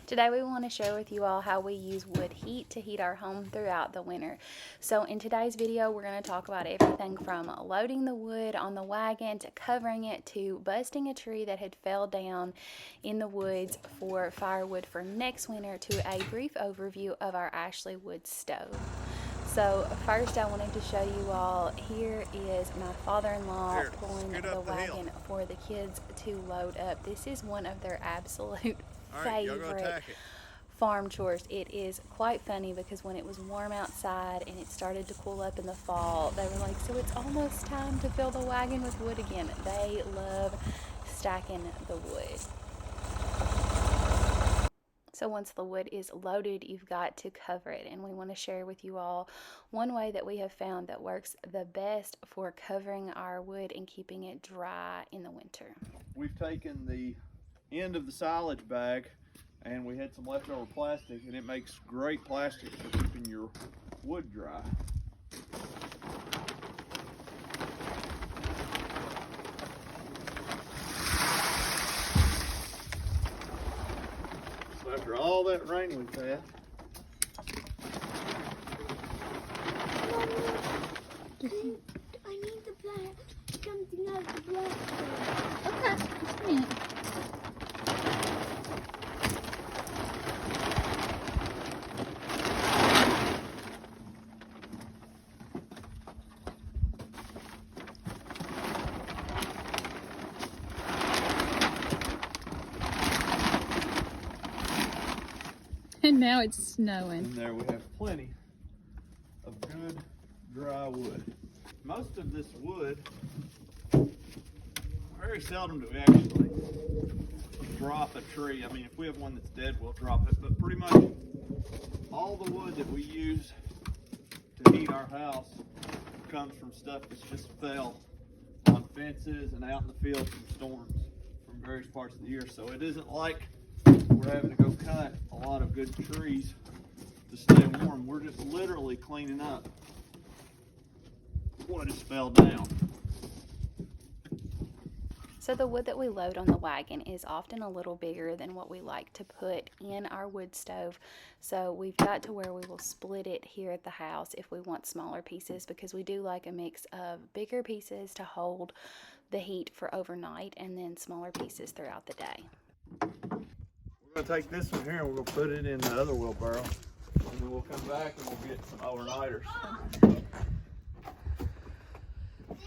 Today we want to share with you all how we use wood heat to heat our home throughout the winter. So in today's video we're going to talk about everything from loading the wood on the wagon to covering it to busting a tree that had fell down in the woods for firewood for next winter to a brief overview of our Ashley wood stove. So first I wanted to show you all, here is my father-in-law pulling the wagon for the kids to load up. This is one of their absolute favorite farm chores. It is quite funny because when it was warm outside and it started to cool up in the fall, they were like, so it's almost time to fill the wagon with wood again. They love stacking the wood. So once the wood is loaded, you've got to cover it, and we want to share with you all one way that we have found that works the best for covering our wood and keeping it dry in the winter. We've taken the end of the silage bag and we had some leftover plastic, and it makes great plastic for keeping your wood dry. So after all that rain we've had, I need the black, something out of the black. Okay, just a minute. And now it's snowing. and there we have plenty of good dry wood. Most of this wood, very seldom do we actually drop a tree. I mean, if we have one that's dead, we'll drop it, but pretty much all the wood that we use to heat our house comes from stuff that's just fell on fences and out in the field from storms from various parts of the year. So it isn't like we're having to go cut a lot of good trees to stay warm. We're just literally cleaning up what has fell down. So the wood that we load on the wagon is often a little bigger than what we like to put in our wood stove. So we've got to where we will split it here at the house if we want smaller pieces, because we do like a mix of bigger pieces to hold the heat for overnight and then smaller pieces throughout the day. We're gonna take this one here and we're gonna put it in the other wheelbarrow, and then we'll come back and we'll get some overnighters.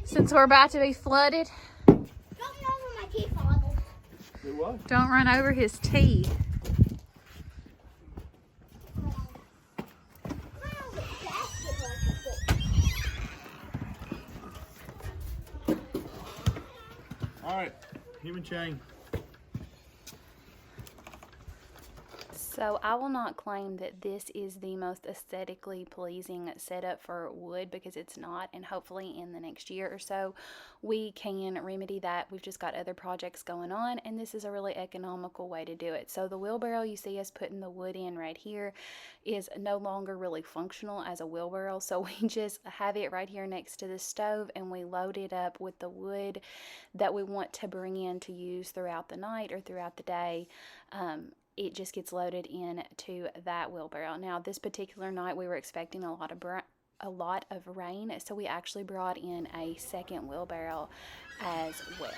Since we're about to be flooded, Don't run over my teeth, Father. Do what? don't run over his teeth. All right, human chain. So I will not claim that this is the most aesthetically pleasing setup for wood, because it's not, and hopefully in the next year or so we can remedy that. We've just got other projects going on, and this is a really economical way to do it. So the wheelbarrow you see us putting the wood in right here is no longer really functional as a wheelbarrow, so we just have it right here next to the stove and we load it up with the wood that we want to bring in to use throughout the night or throughout the day. It just gets loaded into that wheelbarrow. Now, this particular night we were expecting a lot of rain, so we actually brought in a second wheelbarrow as well.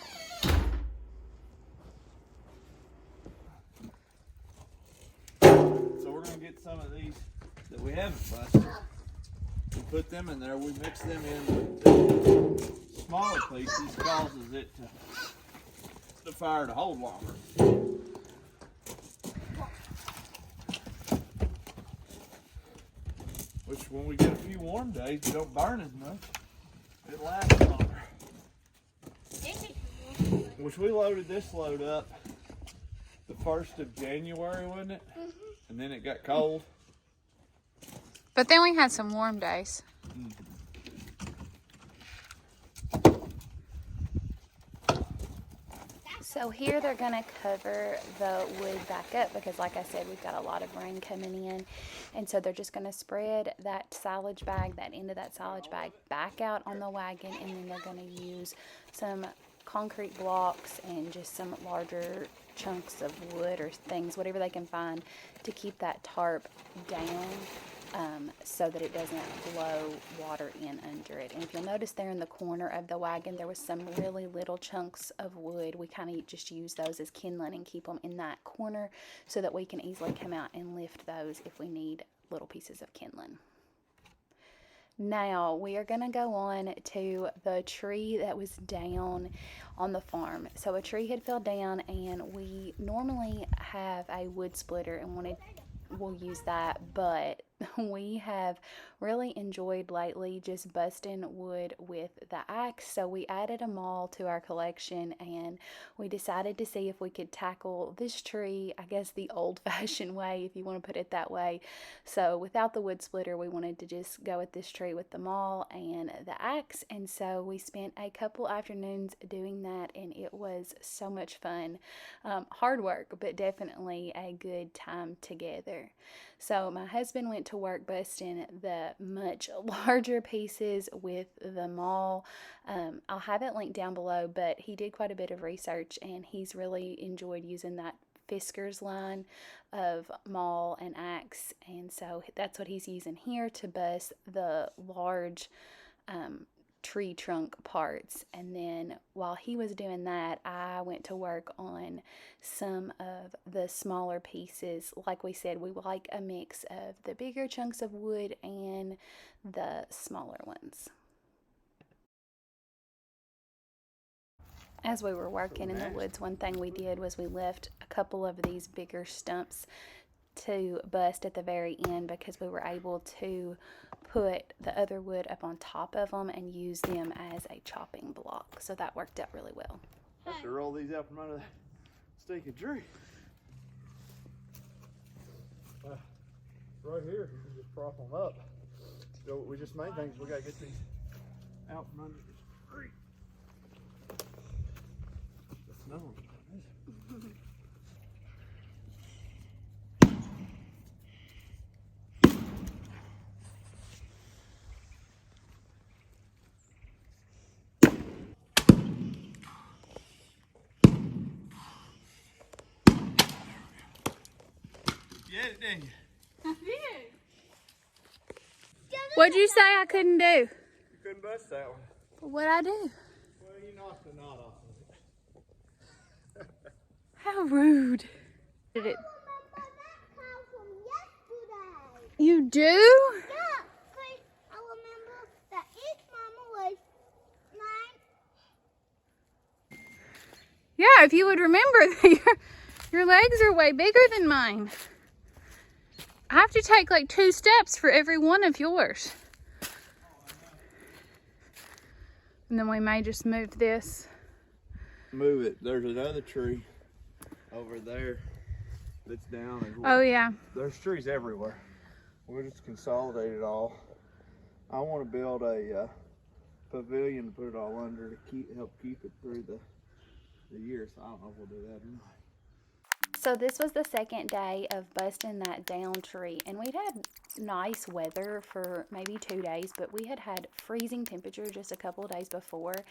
So we're gonna get some of these that we haven't busted. We put them in there. We mix them in with the smaller pieces, causes it the fire to hold longer. Which, when we get a few warm days, it don't burn as much. It lasts longer. Which, we loaded this load up the 1st of January, wasn't it? Mm-hmm. And then it got cold. But then we had some warm days. So here they're going to cover the wood back up because, like I said, we've got a lot of rain coming in. And so they're just going to spread that silage bag, that end of that silage bag, back out on the wagon. And then they're going to use some concrete blocks and just some larger chunks of wood or things, whatever they can find, to keep that tarp down so that it doesn't blow water in under it. And if you'll notice there in the corner of the wagon, there was some really little chunks of wood. We kind of just use those as kindling and keep them in that corner so that we can easily come out and lift those if we need little pieces of kindling. Now we are going to go on to the tree that was down on the farm. So a tree had fell down, and we normally have a wood splitter and we'll use that, but we have really enjoyed lately just busting wood with the axe. So we added a maul to our collection, and we decided to see if we could tackle this tree, I guess the old-fashioned way, if you want to put it that way. So without the wood splitter, we wanted to just go at this tree with the maul and the axe, and so we spent a couple afternoons doing that, and it was so much fun. Hard work, but definitely a good time together. So my husband went to work busting the much larger pieces with the maul. I'll have it linked down below, but he did quite a bit of research, and he's really enjoyed using that Fisker's line of maul and axe, and so that's what he's using here to bust the large tree trunk parts. And then while he was doing that, I went to work on some of the smaller pieces. Like we said, we like a mix of the bigger chunks of wood and the smaller ones. As we were working in the woods, one thing we did was we left a couple of these bigger stumps to bust at the very end, because we were able to put the other wood up on top of them and use them as a chopping block. So that worked out really well. I have to roll these out from under that stinking tree. Right here, you can just prop them up. So we just main things, we gotta get these out from under this tree. The snow. Yeah, it did. I did. What'd you say I couldn't do? You couldn't bust that one. What'd I do? Well, you knocked the knot off of it. How rude. Did it? I remember that cow from yesterday. You do? Yeah, because I remember that its mama was 9. Yeah, if you would remember, your legs are way bigger than mine. I have to take like 2 steps for every one of yours. And then we may just move this. Move it. There's another tree over there that's down as well. Oh yeah. There's trees everywhere. We'll just consolidate it all. I want to build a pavilion to put it all under to help keep it through the year. So I don't know if we'll do that or not. So this was the second day of busting that down tree, and we'd had nice weather for maybe 2 days, but we had freezing temperature just a couple of days before.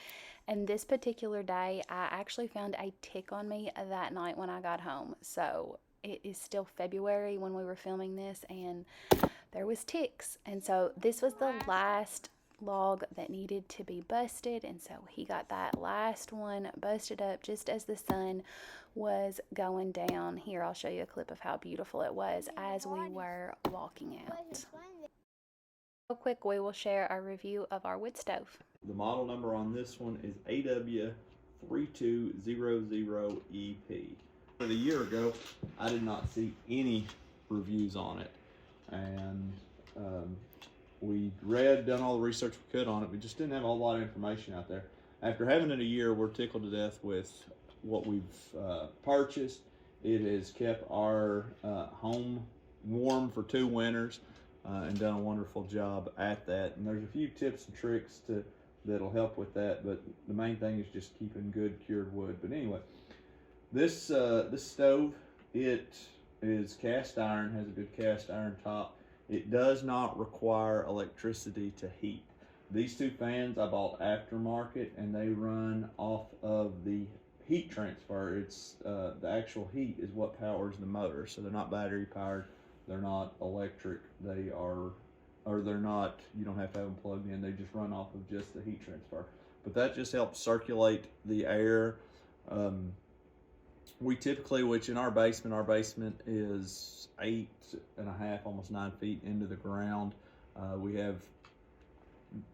And this particular day, I actually found a tick on me that night when I got home. So it is still February when we were filming this, and there was ticks. And so this was the last log that needed to be busted, and so he got that last one busted up just as the sun was going down. Here, I'll show you a clip of how beautiful it was as we were walking out. Real quick, we will share our review of our wood stove. The model number on this one is AW3200EP. A year ago, I did not see any reviews on it, and we done all the research we could on it. We just didn't have a whole lot of information out there. After having it a year, we're tickled to death with what we've purchased. It has kept our home warm for 2 winters and done a wonderful job at that. And there's a few tips and tricks that'll help with that, but the main thing is just keeping good cured wood. But anyway, this stove, it is cast iron, has a good cast iron top. It does not require electricity to heat. These two fans I bought aftermarket, and they run off of the heat transfer. It's the actual heat is what powers the motor, so they're not battery powered, they're not electric, they are, or they're not, you don't have to have them plugged in, they just run off of just the heat transfer. But that just helps circulate the air. We typically, which in our basement is 8.5, almost 9 feet into the ground. We have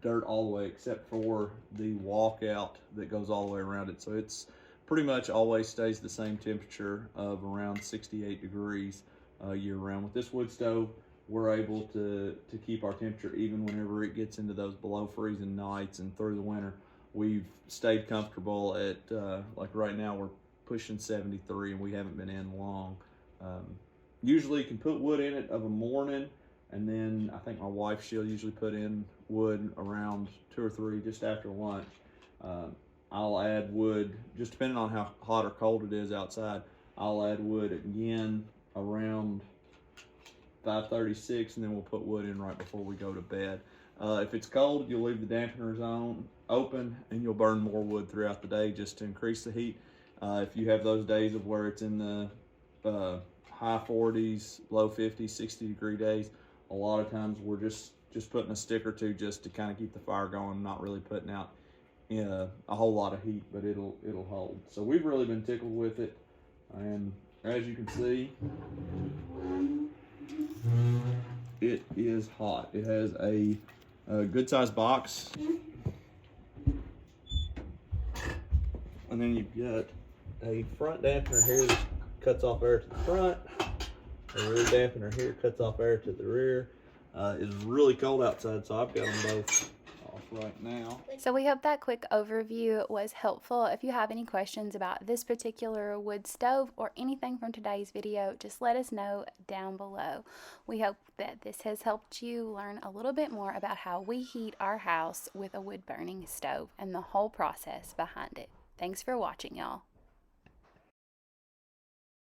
dirt all the way except for the walkout that goes all the way around it. So it's pretty much always stays the same temperature of around 68 degrees year round. With this wood stove, we're able to keep our temperature even whenever it gets into those below freezing nights, and through the winter we've stayed comfortable at like right now we're pushing 73 and we haven't been in long. Usually you can put wood in it of a morning, and then I think my wife, she'll usually put in wood around 2 or 3 just after lunch. I'll add wood, just depending on how hot or cold it is outside, I'll add wood again around 5:36, and then we'll put wood in right before we go to bed. If it's cold, you'll leave the dampeners on open, and you'll burn more wood throughout the day just to increase the heat. If you have those days of where it's in the high 40s, low 50s, 60-degree days, a lot of times we're just putting a stick or two just to kind of keep the fire going, not really putting out a whole lot of heat, but it'll hold. So we've really been tickled with it, and as you can see, it is hot. It has a good sized box, and then you've got a front dampener here that cuts off air to the front. A rear dampener here cuts off air to the rear. It's really cold outside, so I've got them both off right now. So we hope that quick overview was helpful. If you have any questions about this particular wood stove or anything from today's video, just let us know down below. We hope that this has helped you learn a little bit more about how we heat our house with a wood burning stove and the whole process behind it. Thanks for watching, y'all.